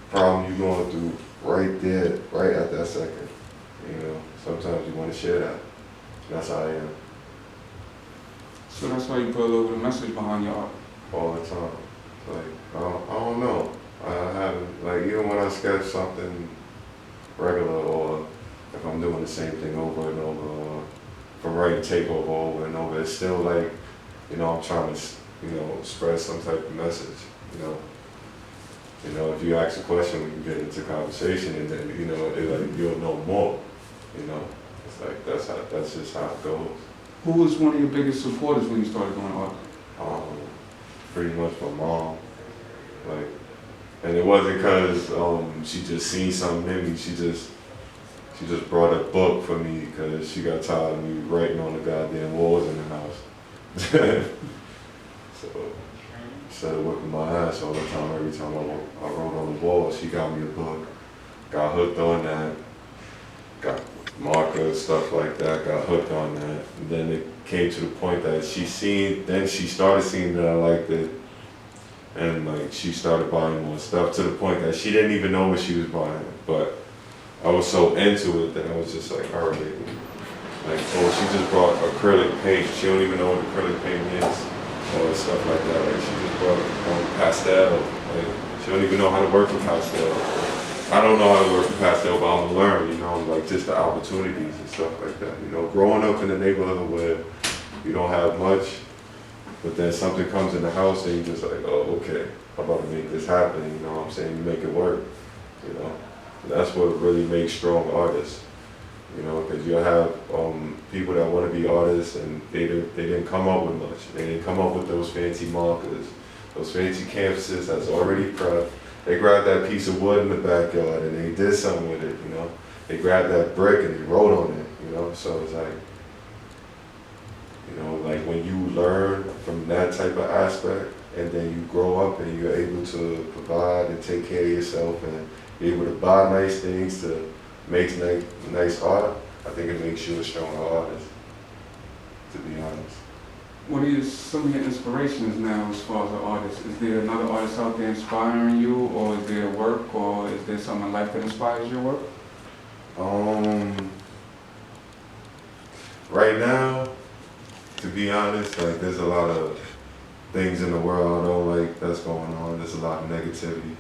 problem you're going through right there, right at that second. You know, sometimes you want to share that. That's how I am So that's why you put a little bit of message behind your art. all the time. Like, I don't know. I haven't, like, even when I sketch something regular, or if I'm doing the same thing over and over, or if I'm writing takeover over and over, it's still like, you know, I'm trying to, you know, spread some type of message, you know. You know, if you ask a question, we can get into conversation, and then, you know, like, you'll know more, you know. It's like, that's just how it goes. Who was one of your biggest supporters when you started doing art? Pretty much my mom, like, and it wasn't because she just seen something in me. She just brought a book for me because she got tired of me writing on the goddamn walls in the house. So instead of whipping my ass all the time, every time I wrote on the wall, she got me a book. Got hooked on that. Got markers, stuff like that. Got hooked on that. And then it came to the point that she started seeing that I liked it. And like, she started buying more stuff to the point that she didn't even know what she was buying. But I was so into it that I was just like, all right. Like, oh, she just brought acrylic paint. She don't even know what acrylic paint is. Or stuff like that. Like, she just brought pastel. Like, she don't even know how to work with pastel. I don't know how to work with pastel, but I'm gonna learn, you know, like, just the opportunities and stuff like that. You know, growing up in a neighborhood where you don't have much, but then something comes in the house and you're just like, oh, okay, I'm about to make this happen, you know what I'm saying? You make it work, you know? And that's what really makes strong artists, you know, because you'll have people that want to be artists and they didn't come up with much. They didn't come up with those fancy markers, those fancy canvases that's already prepped. They grabbed that piece of wood in the backyard and they did something with it, you know? They grabbed that brick and they wrote on it, you know? So it's like, you know, like, when you learn from that type of aspect and then you grow up and you're able to provide and take care of yourself and be able to buy nice things to make nice art, I think it makes you a stronger artist, to be honest. What are some of your inspirations now as far as an artist? Is there another artist out there inspiring you, or is there work, or is there something in life that inspires your work? Right now, to be honest, like, there's a lot of things in the world I don't like that's going on. There's a lot of negativity,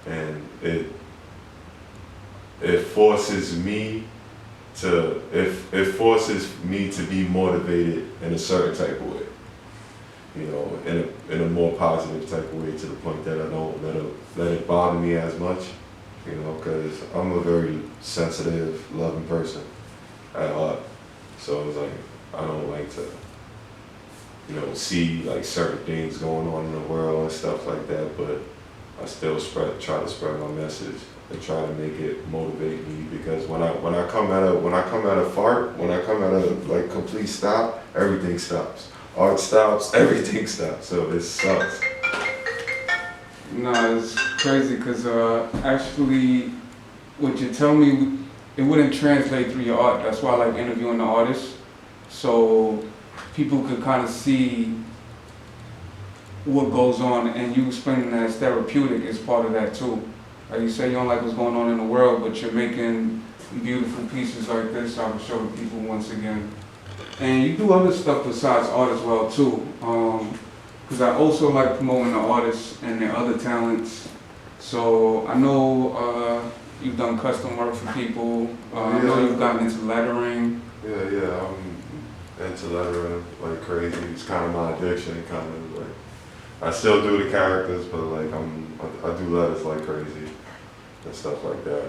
and it forces me to be motivated in a certain type of way. You know, in a more positive type of way, to the point that I don't let it bother me as much. You know, because I'm a very sensitive, loving person at heart. So it's like, I don't like to, you know, see like certain things going on in the world and stuff like that, but I still try to spread my message and try to make it motivate me, because when I come at a like complete stop, everything stops. Art stops, everything stops. So it sucks. No, it's crazy because actually, what you tell me, it wouldn't translate through your art. That's why I like interviewing the artists, so people could kind of see what goes on, and you explaining that it's therapeutic is part of that too. Like you say, you don't like what's going on in the world, but you're making beautiful pieces like this. I will show the people once again. And you do other stuff besides art as well too. Because I also like promoting the artists and their other talents. So I know you've done custom work for people. I know you've gotten into lettering. Yeah, I'm into lettering like crazy. It's kind of my addiction, kind of like. I still do the characters, but like I do letters like crazy and stuff like that.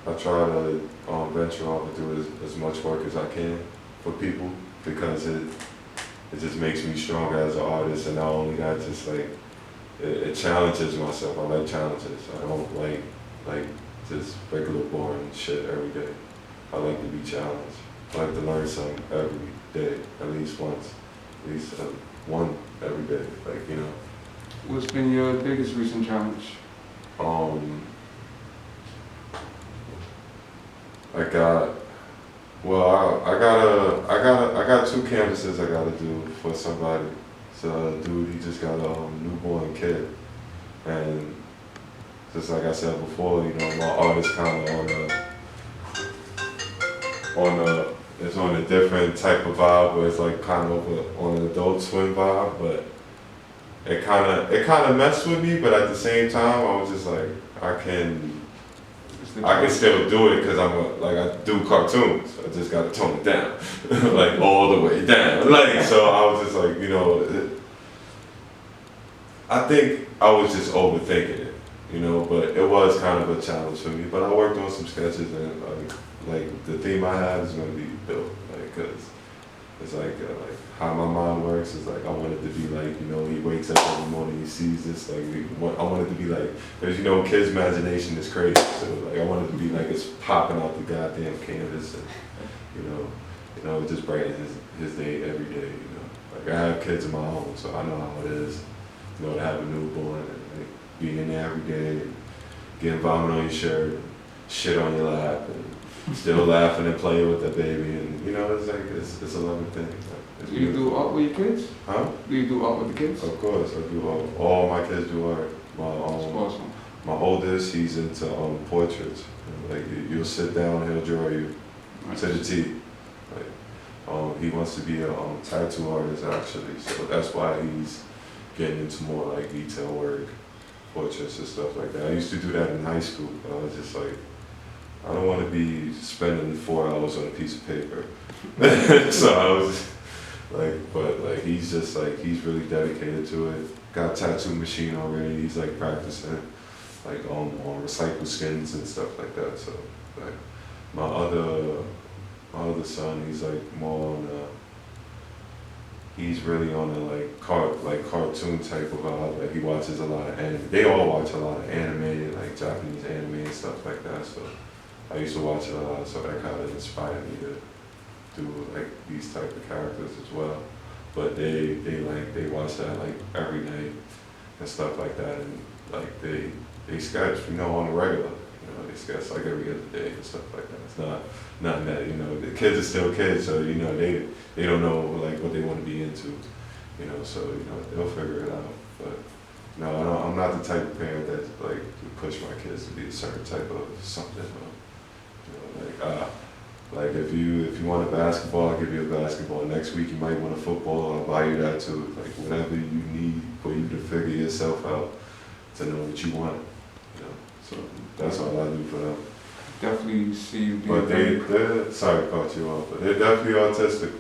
I try to venture off and do as much work as I can for people, because it just makes me stronger as an artist. And not only that, just like it challenges myself. I like challenges. I don't like just regular boring shit every day. I like to be challenged. I like to learn something every day, at least once, at least one every day. Like, you know. What's been your biggest recent challenge? I got two canvases I gotta do for somebody. So dude, he just got a newborn kid. And just like I said before, you know, my art is kind of it's on a different type of vibe, where it's like kind of on an Adult Swim vibe, but it kind of messed with me. But at the same time, I was just like, I can still do it because I do cartoons. I just got to tone it down, like all the way down. Like, so I was just like, you know, I think I was just overthinking it, you know. But it was kind of a challenge for me. But I worked on some sketches, and like the theme I have is gonna be built, like, cause it's like how my mind works is like I want it to be like, you know, he wakes up every morning, he sees this, like I want it to be like, cause you know, kids' imagination is crazy, so like I want it to be like it's popping out the goddamn canvas, and you know, it just brightens his day every day, you know. Like I have kids of my own, so I know how it is, you know, to have a newborn and like being in there every day, and getting vomit on your shirt, and shit on your lap, and still laughing and playing with the baby, and you know, it's like it's a loving thing. Do you do art with your kids? Huh? Do you do art with the kids? Of course, I do. All my kids do art. That's awesome. My oldest, he's into portraits. Like you'll sit down, he'll draw you to the T. Like, he wants to be a tattoo artist actually, so that's why he's getting into more like detail work, portraits and stuff like that. I used to do that in high school, but I was just like, I don't want to be spending 4 hours on a piece of paper. So I was like, but like he's just like, he's really dedicated to it. Got a tattoo machine already. He's like practicing like on recycled skins and stuff like that. So like my other son, he's like more on he's really on a like cartoon type of vibe. Like he watches a lot of anime. They all watch a lot of anime, like Japanese anime and stuff like that. So I used to watch it a lot, so that kind of inspired me to do like these type of characters as well. But they watch that like every night and stuff like that, and like they sketch, you know, on the regular. You know, they sketch like every other day and stuff like that. It's nothing that, you know, the kids are still kids, so you know they don't know like what they want to be into, you know. So you know they'll figure it out. But no, I'm not the type of parent that like push my kids to be a certain type of something. Like if you want a basketball, I'll give you a basketball. Next week you might want a football, I'll buy you that too. Like whatever you need for you to figure yourself out to know what you want. You know, so that's all I do for them. Definitely see you being But they're sorry to cut you off, but they're definitely autistic.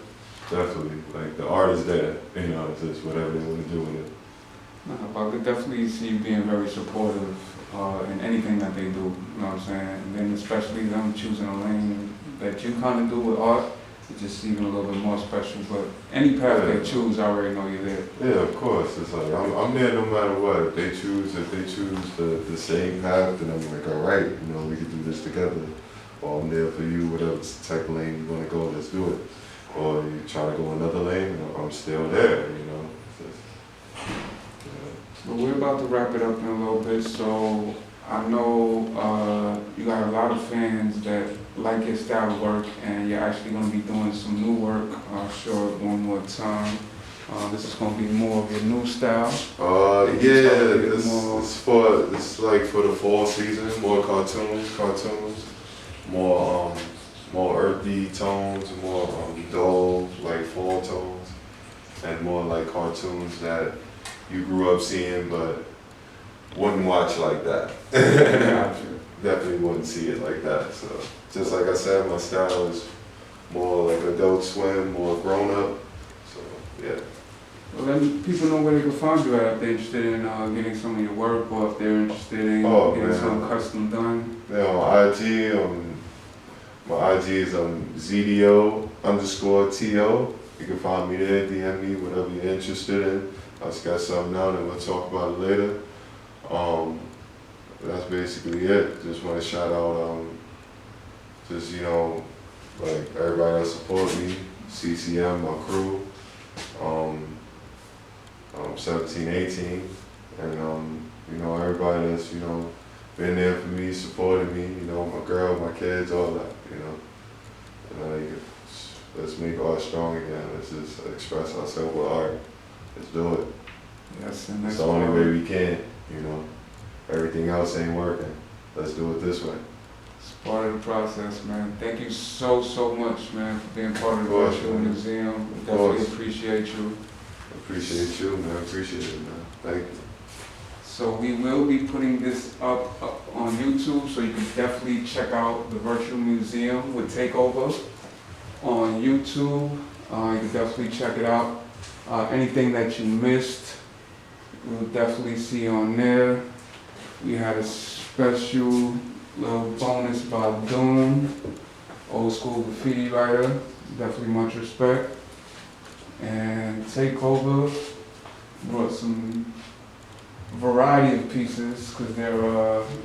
Definitely. Like the art is there. You know, it's just whatever they want to do with it. But I could definitely see you being very supportive in anything that they do, you know what I'm saying? And then especially them choosing a lane that you kind of do with art, it's just even a little bit more special. But any path they choose, I already know you're there. Yeah, of course. It's like I'm there no matter what. If they choose the same path, then I'm like, all right, you know, we can do this together. Or I'm there for you, whatever type of lane you want to go, let's do it. Or you try to go another lane, I'm still there, you know. So we're about to wrap it up in a little bit, so I know you got a lot of fans that like your style of work, and you're actually going to be doing some new work. I'll show it one more time. This is going to be more of your new style. Yeah, it's like for the fall season, more cartoons, more earthy tones, more dull, like fall tones, and more like cartoons that you grew up seeing, but wouldn't watch like that. Definitely wouldn't see it like that. So, just like I said, my style is more like Adult Swim, more grown up. So, yeah. Well, then people know where they can find you at if they're interested in getting some of your work, or if they're interested in getting some custom done. Yeah, on IG, my IG is ZDO_TO. You can find me there, DM me, whatever you're interested in. I just got something out and we'll talk about it later. That's basically it. Just want to shout out, just, you know, like everybody that support me, CCM, my crew, 17, 18, and you know, everybody that's, you know, been there for me, supporting me, you know, my girl, my kids, all that, you know. And like, let's make art strong again. Let's just express ourselves with art. Let's do it. Yes, and it's the only way we can, you know. everything else ain't working. Let's do it this way. It's part of the process, man. Thank you so, so much, man, for being part of the course, Virtual man. Museum. We Of definitely course. appreciate you. Appreciate you, man. Appreciate it, man. Thank you. So we will be putting this up on YouTube, so you can definitely check out the Virtual Museum with Takeover on YouTube. You can definitely check it out. Anything that you missed, we'll definitely see on there. We had a special little bonus by Doom, old school graffiti writer. Definitely much respect. And Takeover brought some variety of pieces, because there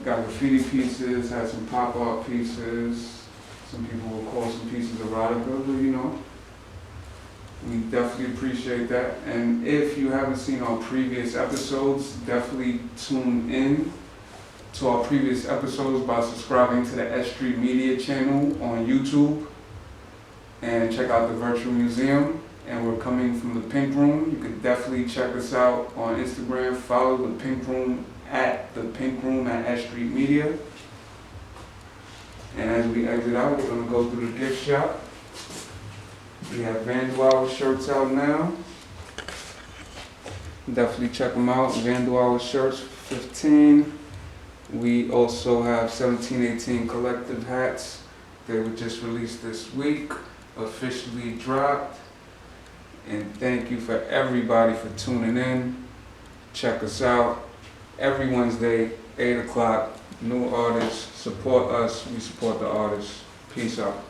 got graffiti pieces, had some pop art pieces. Some people will call some pieces erotica, but you know, we definitely appreciate that. And if you haven't seen our previous episodes, definitely tune in to our previous episodes by subscribing to the S.STREET Media channel on YouTube and check out the Virtual Museum. And we're coming from the Pink Room. You can definitely check us out on Instagram. Follow the Pink Room at S.STREET Media. And as we exit out, we're gonna go through the gift shop. We have Vanduala shirts out now. Definitely check them out. Vanduala shirts, 15. We also have 1718 collective hats. They were just released this week, officially dropped. And thank you for everybody for tuning in. Check us out every Wednesday, 8 o'clock. New artists, support us, we support the artists. Peace out.